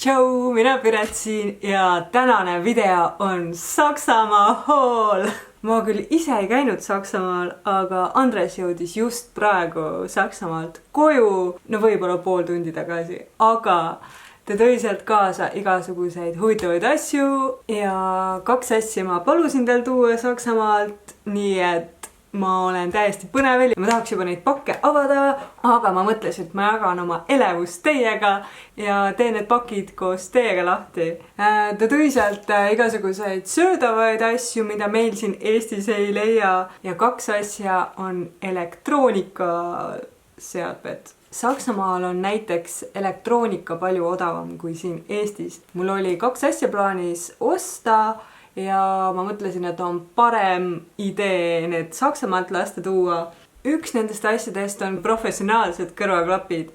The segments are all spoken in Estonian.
Tšau, mina Piret siin ja tänane video on Saksamaa haul. Ma küll ise ei käinud Saksamaal, aga Andres jõudis just praegu Saksamaalt koju, no võib-olla pool tundi tagasi, aga ta tõi sealt kaasa igasuguseid huvitavaid asju ja 2 asja ma palusin tal tuua Saksamaalt, nii et ma olen täiesti põnevel ja ma tahaks juba neid pakke avada, aga ma mõtlesin, et ma jagan oma elevust teiega ja teen need pakid koos teiega lahti. Ta tõi sealt igasuguseid söödavaid asju, mida meil siin Eestis ei leia ja 2 asja on elektroonikaseadmed. Saksamaal on näiteks elektroonika palju odavam kui siin Eestis. Mul oli 2 asja plaanis osta ja ma mõtlesin, et on parem idee need Saksamaalt lasta tuua. Üks nendest asjadest on professionaalsed kõrvaklapid.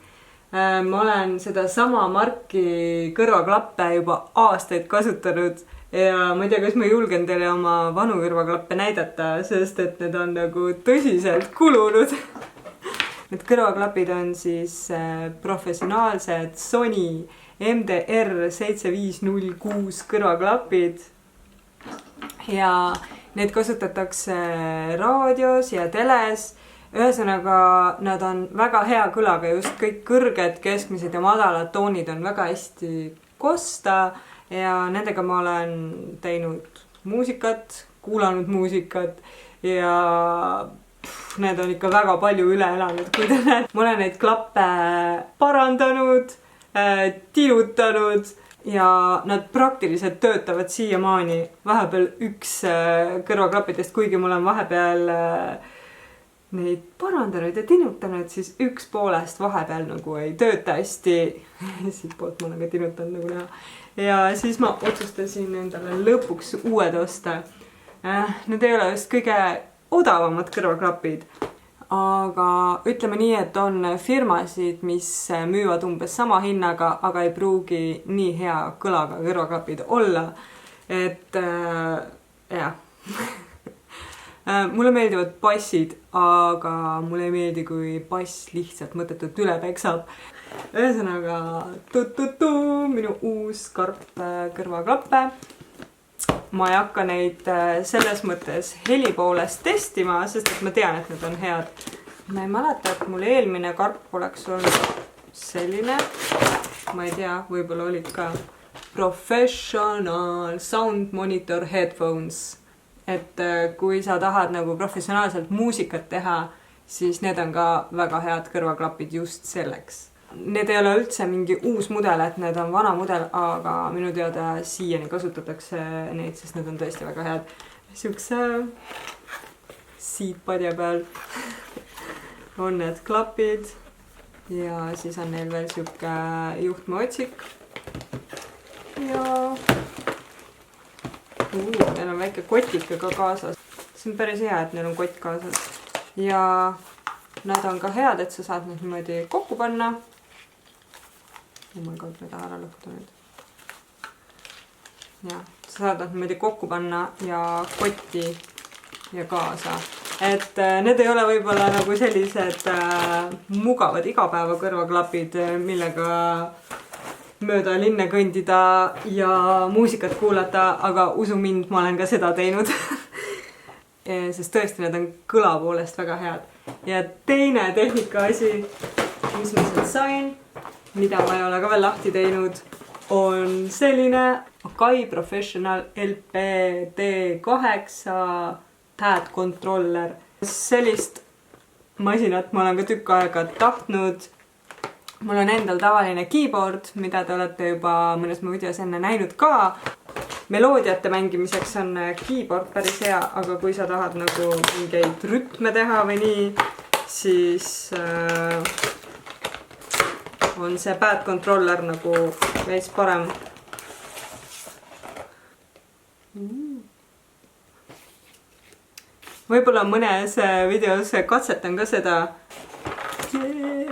Ma olen seda sama marki kõrvaklappe juba aastaid kasutanud ja ma ei tea, kas ma julgen teile oma vanu kõrvaklappe näidata, sest et need on nagu tõsiselt kulunud. Need kõrvaklapid on siis professionaalsed Sony MDR 7506 kõrvaklapid. Ja need kasutatakse raadios ja teles. Ühesõnaga, nad on väga hea kõlaga, just kõik kõrged, keskmised ja madalad toonid on väga hästi kosta ja nendega ma olen teinud muusikat, kuulanud muusikat ja need on ikka väga palju üle elanud, kui te näed. Ma olen neid klappe parandanud, tilutanud ja nad praktiliselt töötavad siiamaani. Vahepeal üks kõrvaklappidest, kuigi mul on vahepeal neid parandanud ja tinutanud, siis üks poolest vahepeal nagu ei tööta hästi. Siit poolt ma olen ka tinutanud nagu näha. Ja siis ma otsustasin endale lõpuks uued osta. Need ei ole just kõige odavamad kõrvaklapid. Aga ütleme nii, et on firmasid, mis müüvad umbes sama hinnaga, aga ei pruugi nii hea kõlaga kõrvaklapid olla. Et jah. Mulle meeldivad bassid, aga mulle ei meeldi, kui bass lihtsalt mõttetult üle peksab. Ühesõnaga, minu uus karp kõrvaklappe. Ma ei hakka neid selles mõttes heli poolest testima, sest et ma tean, et need on head. Ma ei mäleta, et mul eelmine karp oleks olnud selline. Ma ei tea, võib-olla olid ka Professional Sound Monitor Headphones. Et kui sa tahad nagu professionaalselt muusikat teha, siis need on ka väga head kõrvaklapid just selleks. Need ei ole üldse mingi uus mudel, et need on vana mudel, aga minu teada siiani kasutatakse neid, sest need on tõesti väga head. Siukse siitpadja peal on need klapid ja siis on neil veel siuke juhtmeotsik. Ja neil on väike kotika ka kaasas. See on päris hea, et neil on kott kaasas. Ja nad on ka head, et sa saad need niimoodi kokku panna. Ma ei kaud mida ära lõhkuda nüüd. Ja, sa saad nad niimoodi kokku panna ja kotti ja kaasa. Et need ei ole võib-olla nagu sellised mugavad igapäeva kõrvaklapid, millega mööda linna kõndida ja muusikat kuulata, aga usu mind, ma olen ka seda teinud. Sest tõesti, need on kõla poolest väga head. Ja teine tehnika asi, mis ma sealt sain, mida ma ei ole ka veel lahti teinud, on selline Akai Professional LPD8 pad controller. Sellist masinat ma olen ka tükk aega tahtnud. Mul on endal tavaline keyboard, mida te olete juba mõnes mu videos enne näinud ka. Meloodiate mängimiseks on keyboard päris hea, aga kui sa tahad nagu mingeid rütme teha või nii, siis on see pad controller nagu veits parem. Võib-olla mõnes videos katsetan ka seda.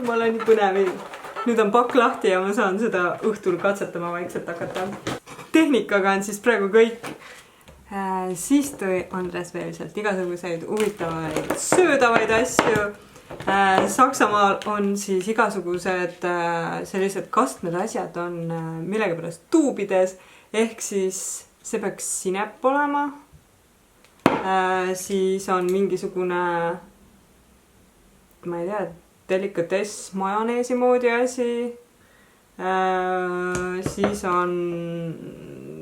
Ma olen nii põnevil. Nüüd on pakk lahti ja ma saan seda õhtul katsetama vaikselt hakata. Tehnikaga on siis praegu kõik. Siis tõi Andres veel sealt igasuguseid huvitavaid söödavaid asju. Saksamaal on siis igasugused sellised kastmed asjad on millegipärast tuubides, ehk siis see peaks sinep olema. Siis on mingisugune, ma ei tea, delikatess majoneesi moodi asi. Siis on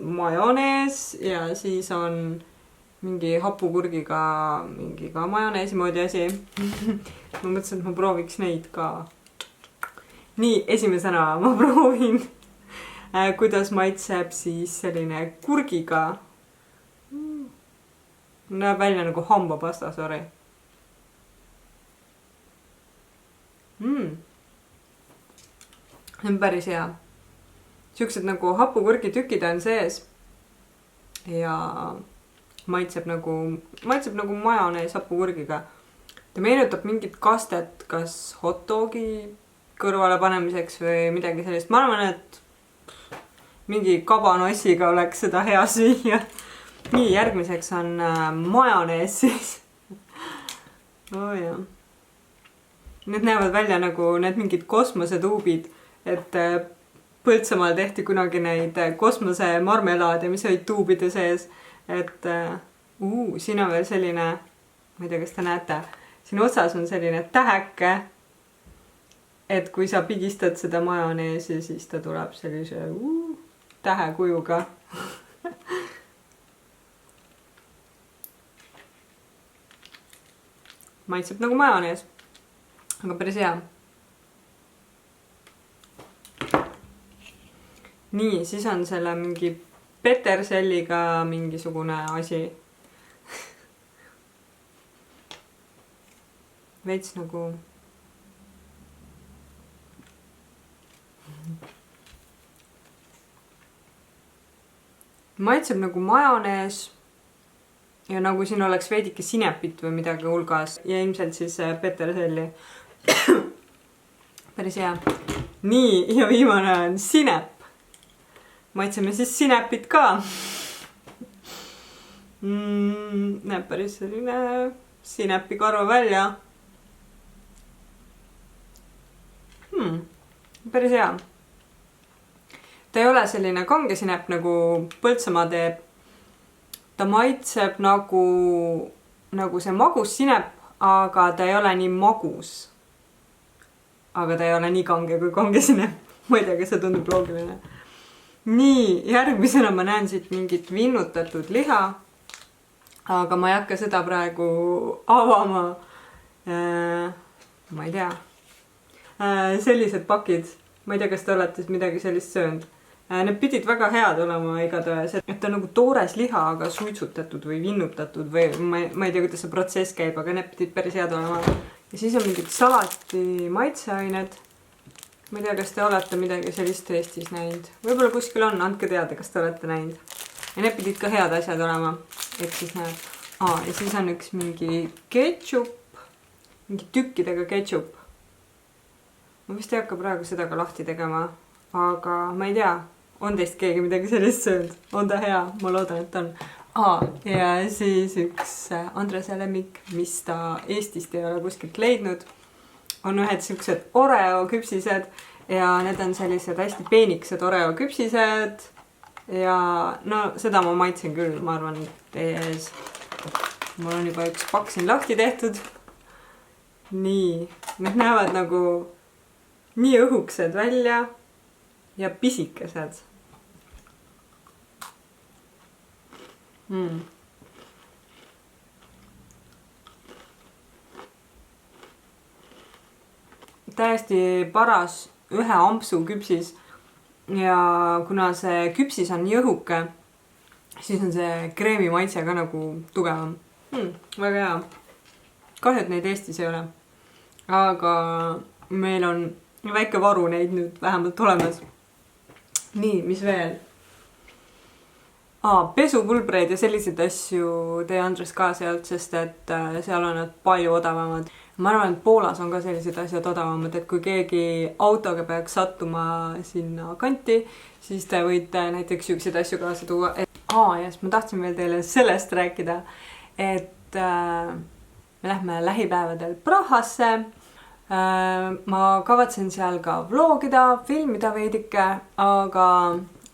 majonees ja siis on mingi hapukurgiga mingi ka majoneesi moodi asi. Ma mõtlesin, et ma prooviks neid ka. Nii, esimesena ma proovin, kuidas maitseb siis selline kurgiga. Näeb välja nagu hambapasta, sorry. See on päris hea. Siuksed nagu hapukurgitükid on sees. Ja maitseb nagu majonees hapukurgiga. Ta meenutab mingit kastet, kas hotdogi kõrvale panemiseks või midagi sellist. Ma arvan, et mingi kabanossiga oleks seda hea süüa. Nii, järgmiseks on majonees siis. Oh, jah. Need näevad välja nagu need mingid kosmosetuubid, et Põltsamaal tehti kunagi neid kosmose marmelaade, mis olid tuubide sees. Et siin on veel selline, ma ei tea, kas te näete, siin otsas on selline täheke, et kui sa pigistad seda majoneesi, siis ta tuleb sellise tähekujuga. Maitseb nagu majonees, aga päris hea. Nii, siis on selle mingi peterselliga mingisugune asi. Veits nagu... Maitseb nagu majonees. Ja nagu siin oleks veidike sinepit või midagi hulgas. Ja ilmselt siis peterselli. Päris hea. Nii, ja viimane on sinep. Maitseme siis sinepit ka. Näeb päris selline sinepi karva välja. Päris hea. Ta ei ole selline kange sinep nagu Põltsamaa teeb. Ta maitseb nagu see magus sinep, aga ta ei ole nii magus. Aga ta ei ole nii kange kui kange sinep. Ma ei tea, kas see tundub loogiline. Nii, järgmisena ma näen siit mingit vinnutatud liha. Aga ma ei hakka seda praegu avama. Ma ei tea. Sellised pakid. Ma ei tea, kas te olete midagi sellist söönud. Need pidid väga head olema igatahes, et ta on nagu toores liha, aga suitsutatud või vinnutatud või ma ei tea, kuidas see protsess käib, aga need pidid päris head olema. Ja siis on mingid salati maitseained. Ma ei tea, kas te olete midagi sellist Eestis näinud. Võib-olla kuskil on, andke teada, kas te olete näinud. Ja need pidid ka head asjad olema, et siis näeb. Ja siis on üks mingi ketšup, mingi tükkidega ketšup. Ma vist ei hakka praegu seda ka lahti tegema, aga ma ei tea. On teist keegi midagi sellist söönud? On ta hea? Ma loodan, et on. Ja siis üks Andrese lemmik, mis ta Eestist ei ole kuskilt leidnud. On ühed sellised Oreo küpsised ja need on sellised hästi peeniksed Oreo küpsised. Ja no seda ma maitsen küll, ma arvan, teie ees. Mul on juba üks pakk siin lahti tehtud. Nii, need näevad nagu nii õhuksed välja ja pisikesed. Täiesti paras ühe ampsu küpsis ja kuna see küpsis on nii õhuke, siis on see kreemi maitse ka nagu tugevam. Väga hea. Kahju, et neid Eestis ei ole. Aga meil on väike varu neid nüüd vähemalt olemas. Nii, mis veel? Pesupulbreid ja selliseid asju tee Andres ka sealt, sest et seal on nad palju odavamad. Ma arvan, et Poolas on ka sellised asjad odavamad, et kui keegi autoga peaks sattuma sinna kanti, siis te võite näiteks siukseid asju kaasa tuua. Ja siis ma tahtsin veel teile sellest rääkida, et me lähme lähipäevadel Prahasse ma kavatsen seal ka vlogida, filmida veidike, aga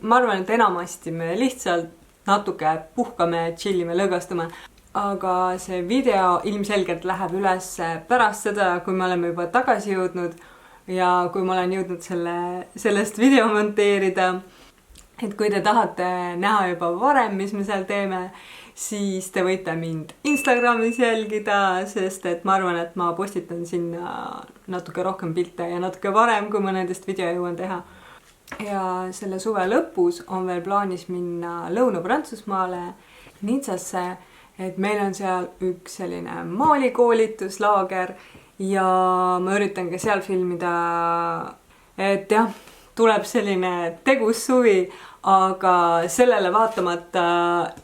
ma arvan, et enamasti me lihtsalt natuke puhkame, chillime, lõõgastume. Aga see video ilmselgelt läheb üles pärast seda, kui me oleme juba tagasi jõudnud ja kui ma olen jõudnud sellest video monteerida. Et kui te tahate näha juba varem, mis me seal teeme, siis te võite mind Instagramis jälgida, sest et ma arvan, et ma postitan sinna natuke rohkem pilte ja natuke varem, kui ma nendest video jõuan teha. Ja selle suve lõpus on veel plaanis minna Lõuna-Prantsusmaale Nitsasse, et meil on seal üks selline maalikoolituslaager ja ma üritan ka seal filmida, et jah, tuleb selline tegus suvi, aga sellele vaatamata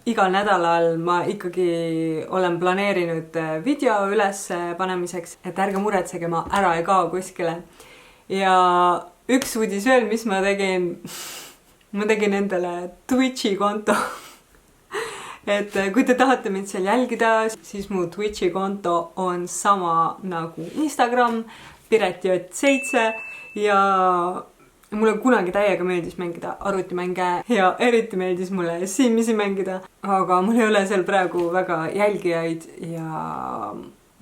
igal nädalal ma ikkagi olen planeerinud video üles panemiseks, et ärge muretsege, ma ära ei kao kuskile. Ja üks uudis veel, mis ma tegin, ma tegin endale Twitchi konto. Et kui te tahate mind seal jälgida, siis mu Twitchi konto on sama nagu Instagram, PiretJott7 ja mulle kunagi täiega meeldis mängida arvutimänge ja eriti meeldis mulle Simsi mängida, aga mul ei ole seal praegu väga jälgijaid ja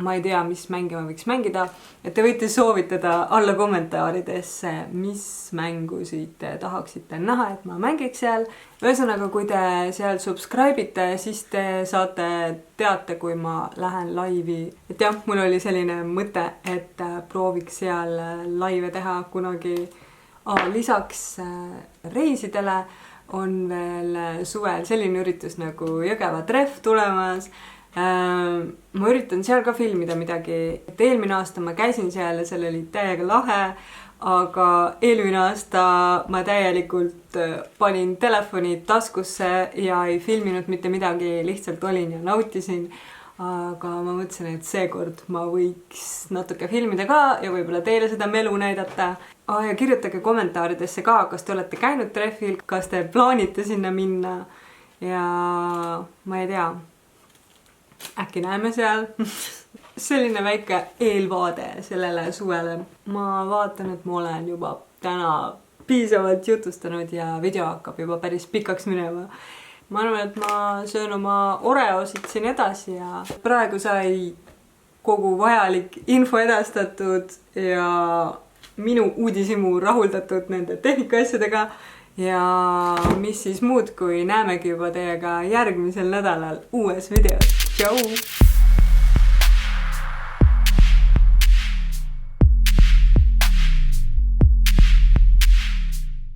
ma ei tea, mis mänge ma võiks mängida. Et te võite soovitada alla kommentaaridesse, mis mängusid te tahaksite näha, et ma mängiks seal. Ühesõnaga, kui te seal subscribe'ite, siis te saate teate, kui ma lähen laivi. Et jah, mul oli selline mõte, et prooviks seal laive teha kunagi. Lisaks reisidele on veel suvel selline üritus nagu Jõgeva Treff tulemas. Ma üritan seal ka filmida midagi, et eelmine aasta ma käisin seal ja seal oli täiega lahe, aga eelmine aasta ma täielikult panin telefoni taskusse ja ei filminud mitte midagi, lihtsalt olin ja nautisin. Aga ma mõtlesin, et seekord ma võiks natuke filmida ka ja võib-olla teile seda melu näidata. Ja kirjutage kommentaaridesse ka, kas te olete käinud treffil, kas te plaanite sinna minna ja ma ei tea. Äkki näeme seal. Selline väike eelvaade sellele suvele. Ma vaatan, et ma olen juba täna piisavalt jutustanud ja video hakkab juba päris pikaks minema. Ma arvan, et ma söön oma Oreosid siin edasi ja praegu sai kogu vajalik info edastatud ja minu uudishimu rahuldatud nende tehnikaasjadega. Ja mis siis muud, kui näemegi juba teiega järgmisel nädalal uues videos. Tšau!